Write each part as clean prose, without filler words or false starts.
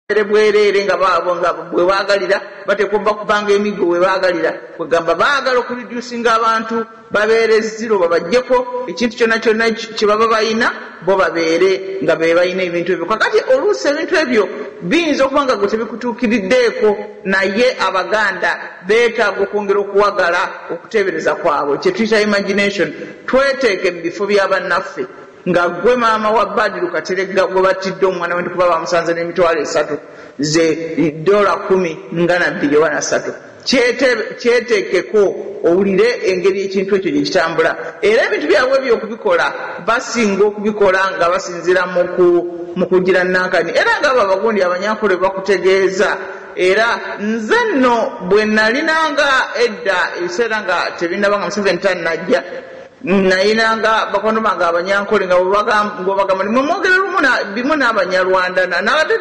bwerere nga bwe bagalira batekomba kubanga emigo we bagalira kwegamba baagala okureducinga abantu babeere zero babajjeko ekintu kyonna kye baba balina bo babeere nga be balina ebintu ebyo kakati oluusi ebintu ebyo biyinza okuba nga gwe tebikutuukiriddeeko naye abaganda beetaaga okwongera okuwagala okuteebereza kwabwe kye tuyita imagination tweteeke mu bifo by'abannaffe nga gwe maama wa Badru Kateregga gwe battidde omwana we ndikuba bamusanze n'emitwalo 3 ze $10 nga na $2.3 kyeteekeko owulire engeri ekintu ekyo gye kitambula era ebintu byabwe byokubikola basinga okubikola nga basinzira mu kugira nankani era nga abo abagundi abanyankole bakutegeeza era nze nno bwe nalinanga edda ebiseera nga tebinaba nga Museveni tannajja nayinanga bakono bange abanyankole nga bwebagamba nimwemwogera lumu bimu n'abanyarwanda nabadde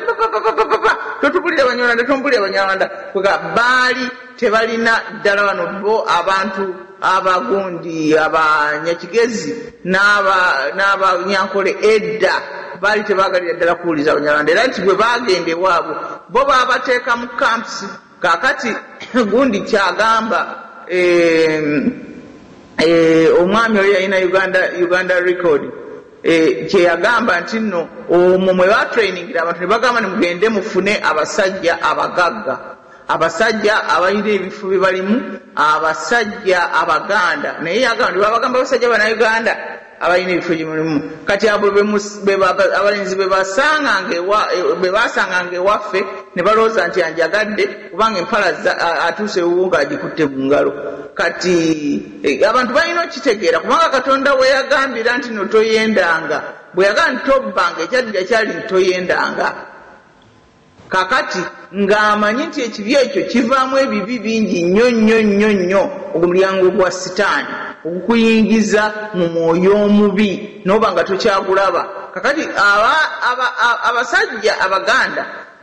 totubulira abanyarwanda tombulira abanyarwanda kwega baali tebalina ddala bano bo abantu abagundi abanyakigezi n'abanyankole edda baali tebagalira ddala kuwuliza abanyarwanda era nti bwe bagenda ewaabwe bo babateeka mu camps kakati gundi kyagamba omwami oyo yalina Uganda record kyeyagamba nti nno omwo mwe batrainingira abantu ne bagamba nimugende mufune abasajja abagagga abasajja abalina ebifo bye balimu abasajja abaganda naye yagamba nebabagamba abasajja bannayuganda abalina ebifo gye mulimu kati abo abalenzi bwe basanganga ewaffe ne balowooza nti anjagadde kubanga empala atuuse wuwo ng'agikutte mu ngalo kati abantu balina okitegeera kubanga Katonda bwe yagambira nti no toyendanga bwe yagamba nti tobbanga ekyaddira kyali ntoyendanga kakati ng'amanyi nti ekibi ekyo kivaamu ebibi bingi nnyo omulyango gwa sitaani okukuyingiza mu mwoyo omubi n'oba nga tokyagulaba kakati abasajja abaganda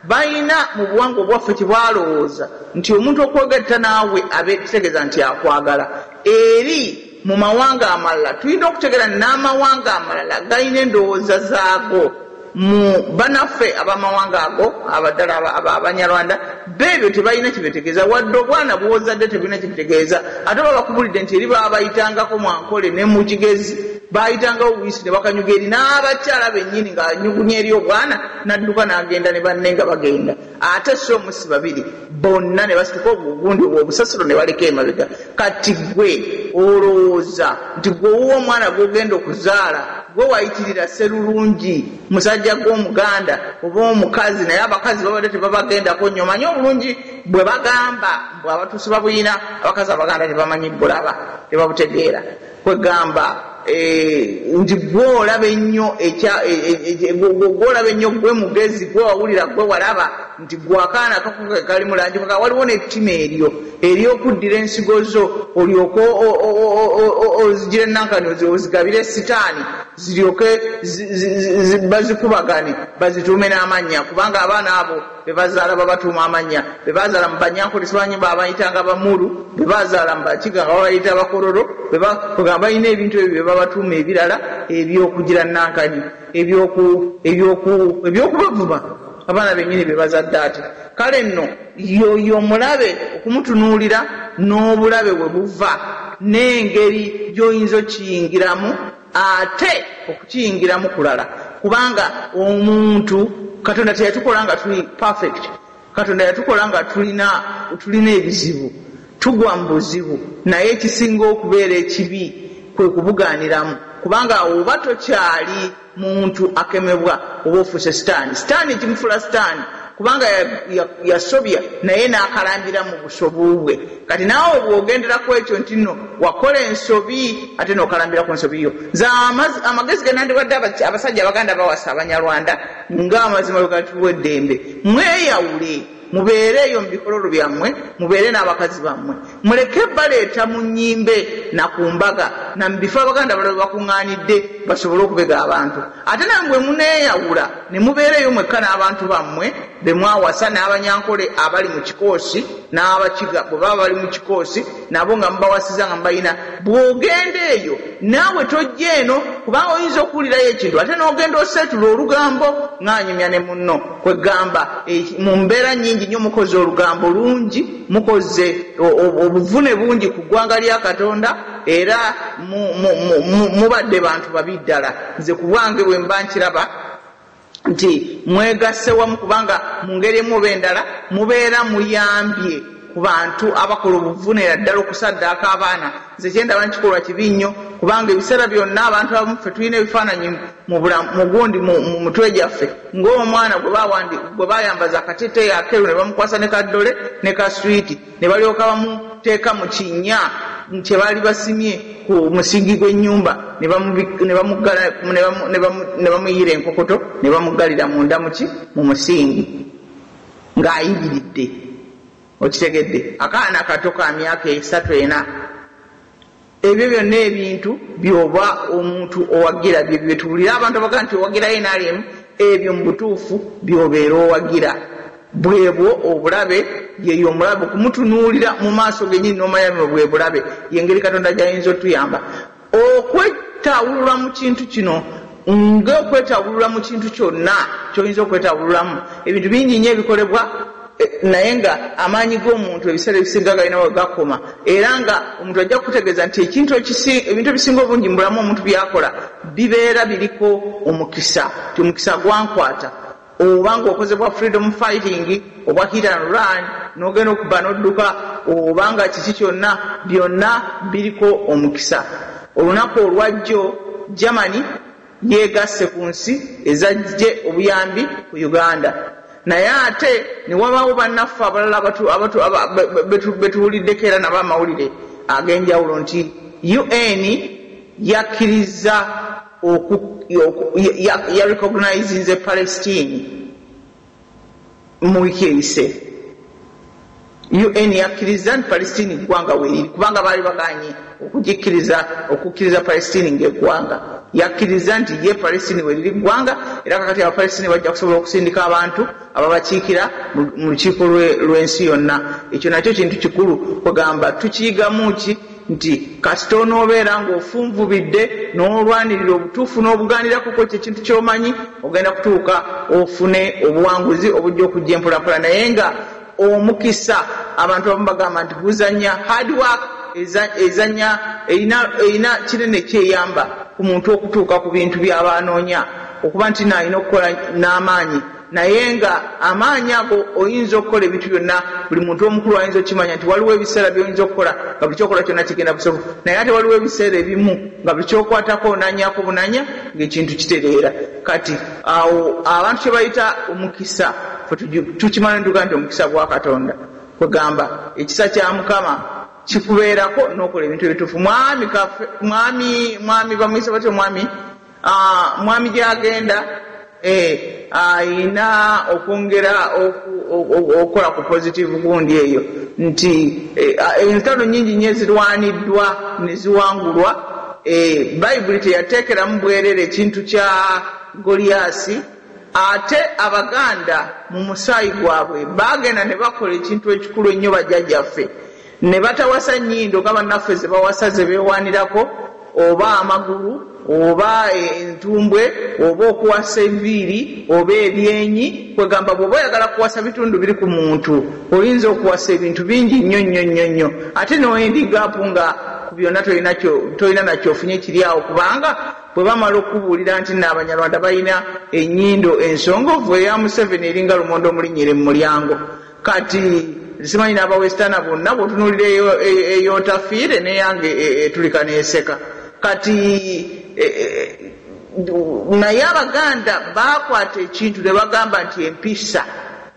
balina mu buwangwa bwaffe kyebwalowooza nti omuntu okwogerta naawe kitegeeza nti akwagala eri mu mawanga amalala tulina okutegeera n'amawanga amalala galina endowooza zaago mu banaffe abamawanga ago abaddala abanyarwanda beebyo tebalina kyebetegeeza wadde obwana bwozadde tebulina kyebitegeeza ate babakubulidde nti eri baba bayitangako Mwankole ne mu Kigezi bayitangawo obuyisi ne bakanyuga eri n'abakyala bennyini ng'anyugunya eri obwana n'adduka n'agenda ne banne nga bagenda ate so omusi babiri bonna ne basituka obugundi obusasiro ne baleka emabega kati gwe olowooza nti gwe owuwa omwana gw'ogenda okuzaala gwe wayitirira sserulungi musajja gw'omuganda oba omukazi naye abakazi babadde tebabagendako nnyo manyi obulungi bwe bagamba mbwe abatuusi babuyina abakazi abaganda tebamanyi bulaba tebabutegeera kwegamba nti gwolaba ennyo gwe mugezi gwe wawulira gwe walaba nti gwakaana kakuke kali mulangi kaka waliwo n'ettima eryo ery'okuddira ensigo zo olyoke ozigire enankani ozigabire sitaani ziryoke bazikubagane bazituume n'amannya kubanga abaana abo bebazaala babatuuma amannya bebazaala mu Banyankole sibanyi babayitanga Bamulu bebazaala mu Bakiga nga babayita Abakororo kwegamba balina ebintu ebyo bebabatuuma ebirala ebyokugira nankani ebyokubavuma abaana bennyini bebazadde ate kale nno yoyo mulabe okumutunuulira n'obulabe bwe buva n'engeri gy'oyinza okiyingiramu ate okukiyingiramu kulala kubanga omuntu Katonda teyatukola nga tuli perfect Katonda yatukola nga tulina ebizibu tugwa mu buzibu naye ekisinga okubeera ekibi kwe kubugaaniramu kubanga oba tokyali muntu akemebwa oba ofuuse sitaani kimufula sitaani kubanga yasobya naye n'akalambira mu busobu bwe kati naawe bw'ogendera ku ekyo nti nno wakola ensobi ate n'okalambira ku nsobi yo nze amagezi ge nandiwadde abasajja abaganda bawasa abanyarwanda ng'amazima bwe gatuwa eddembe mweyawule mubeere eyo mu bikololo byammwe mubeere n'abakazi bammwe muleke baleeta mu nnyimbe na ku mbaga na mu bifo abaganda balala bakuŋŋaanidde basobole okubega abantu ate nambwe muneeyawula ne mubeereyo mwekka n'abantu bammwe be mwawasa n'abanyankole abali mu kikoosi n'abakiga bwe baba bali mu kikoosi nabo nga mubawasiza nga mubalina bw'ogenda eyo naawe tojja eno kubanga oyinza okuwulirayo ekintu ate n'ogenda oseetula olugambo ng'anyumya ne munno kwegamba mu mbeera nnyingi nnyo mukoze olugambo lungi mukoze obuvune bungi ku ggwanga lya Katonda era mubadde bantu babi ddala nze ku bwange bwe mba nkiraba nti mwegasse wamu kubanga mu ngeri emu oba endala mubeera muyambye ku bantu abakola obuvunera ddala okusaddaaka abaana nze kyendaba nkikolwa kibi nnyo kubanga ebiseera byonna abantu abamu ffe tulina ebifaananyi mu gundi mu mutwe gyaffe ng'omwana gwe bayambaza akateeteeyi akeeru ne bamukwasa ne kaddole ne kaswiti ne balyoka bamuteeka mu kinnya kye baali basimye ku musingi gw'ennyumba ne bamuyiira enkokoto ne bamugalira munda mu musingi ng'ayigiridde okitegedde akaana kato ka myaka 3-4 ebyo byonna ebintu byoba omuntu owagira bye tuwulira abantu abaga nti owagira NRM ebyo mu butuufu byobeera owagira bwebwo obulabe yeyo omulabe okumutunuulira mu maaso genyini n'omayamiro bwe bulabe yengeri Katonda gy'ayinza otuyamba okwetawulula mu kintu kino ng'okwetawulula mu kintu kyonna ky'oyinza okwetawululamu ebintu bingi nnyo ebikolebwa naye nga amaanyi g'omuntu ebiseera ebisinga galina we gakoma era nga omuntu ajja kutegeeza nti ebintu ebisinga obungi mu bulamu omuntu byakola bibeera biriko omukisa ti omukisa gwankwata obanga okozebwa freedom fighting obwa hit and run n'ogenda okuba n'odduka obanga kiki kyonna byonna biriko omukisa olunaku olwajjo Germany yeegasse ku nsi ezajje obuyambi ku Uganda naye ate ne wabaawo bannaffe abalala betuwuliddeko era nabo amawulire ag'enjawulo nti UN yakkiriza yarecognizinze Palestine mu wiki eyise UN yakkiriza nti Palestine ggwanga weeriri kubanga baali baganye okukkiriza Palestine ng'eggwanga yakkiriza nti ye Palestine weeriri ggwanga era kakati Abapalestine bajja kusobola okusindika abantu ababakiikira mu lukiiko lw'ensi yonna ekyo nakyo kintu kikulu kwegamba tukiyigamu ki nti kasita onoobeera ng'ofunvubidde n'olwanirira obutuufu n'obugaanirako kyo ekintu ky'omanyi ogenda kutuuka ofune obuwanguzi obujja okujja empulapula naye nga omukisa abantu abamu bagamba nti guzanya hard work ezanya erina kinene kyeyamba ku muntu okutuuka ku bintu by'aba anoonya okuba nti naalina okukola n'amaanyi naye nga amaanyi ago oyinza okukola ebintu byonna buli muntu omukulu ayinza okimanya nti waliwo ebiseera by'oyinza okukola nga buli kyokola kyonna kigenda busobola naye ate waliwo ebiseera ebimu nga buli kyokwatako onanyako bunanya ng'ekintu kitereera kati awo abantu kye bayita omukisa tukimanya ntuga nti omukisa gwa Katonda kwegamba ekisa kya Mukama kikubeerako n'okola ebintu ebituufu mwami bamuyisa batyo mwami gyagenda ayina okwongera okukola ku positive gundi eyo nti entalo nyingi nnyo ezirwaniddwa ne ziwangulwa bayibuli teyateekeramu bwerere ekintu kya Goliasi ate Abaganda mu musaayi gwabwe bagenda ne bakola ekintu ekikulu ennyo bajjajjaffe ne batawasa nnyindo nga bannaffe ze bawasa ze beewanirako oba amagulu oba entumbwe oba okuwasa enviiri oba ebyenyi kwegamba bw'oba oyagala kuwasa bitundu biri ku muntu oyinza okuwasa ebintu bingi nnyo ate n'oyendigapu nga ku byonna tolina nakyo ofunye kiri awo kubanga bwe bamala okubuulira nti n'Abanyarwanda balina ennyindo ensongovu eya Museveni eringa lumondo omulinnyire mu mulyango kati simanyi n'abawestana bonna bw'otunuulira eyootafiire neyange etulika neeseka kati naye Abaganda bakwata ekintu ne bagamba nti empisa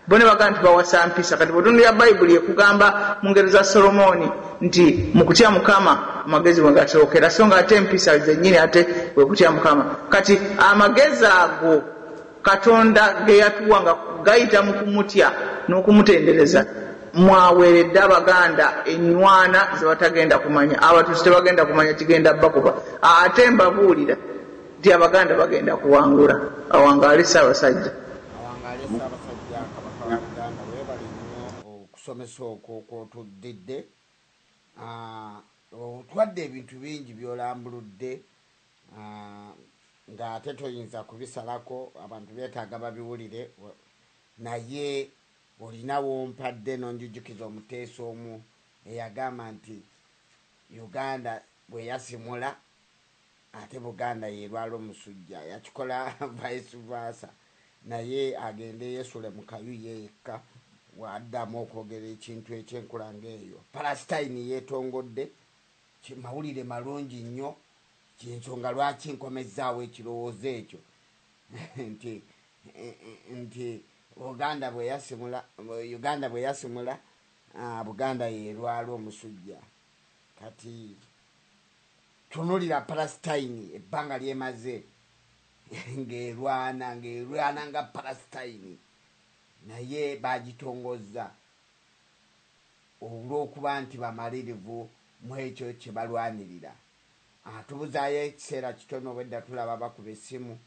bo ne bagamba nti bawasa mpisa kati bw'otunuulira bayibuli ekugamba mu ngero za Solomoni nti mu kutya Mukama amagezi bwe gasookera so nga ate empisa zennyini ate bwe kutya Mukama kati amagezi ago Katonda ge yatuwa nga gayita mu kumutya n'okumutendereza mwaweeredde abaganda enywana zebatagenda kumanya, abatuusi tebagenda kumanya kigenda bakuba. Ate mbabuulira nti abaganda bagenda kuwangula. Awangaale Ssaabasajja. Awangaale Ssaabasajja Kabaka wa Buganda, weebale nnyo okusomesa okwo kw'otuddidde. Otwadde ebintu bingi by'olambuludde, ng'ate toyinza kubisalako, abantu beetaaga babiwulire, naye olinawo mpadde n'onjujukiza omuteesa omu eyagamba nti Uganda bwe yasimula ate Buganda yerwala omusujja. Yakikola vice versa, naye agende yesule mu kayu yekka waddamu okwogera ekintu ekyenkula ng'eyo. Palestine yeetongodde, mawulire malungi nnyo, kyensonga lwaki nkomezzaawo ekirowoozo ekyo nti Uganda bwe yasimula Buganda yerwala omusujja. Kati tunulira Palestine ebbanga lyemaze ng'erwana nga Palestine, naye bagitongozza olw'okuba nti bamalirivu mu ekyo kye balwanirira. Tubuzaayo ekiseera kitono obwedda tulaba bakuba essimu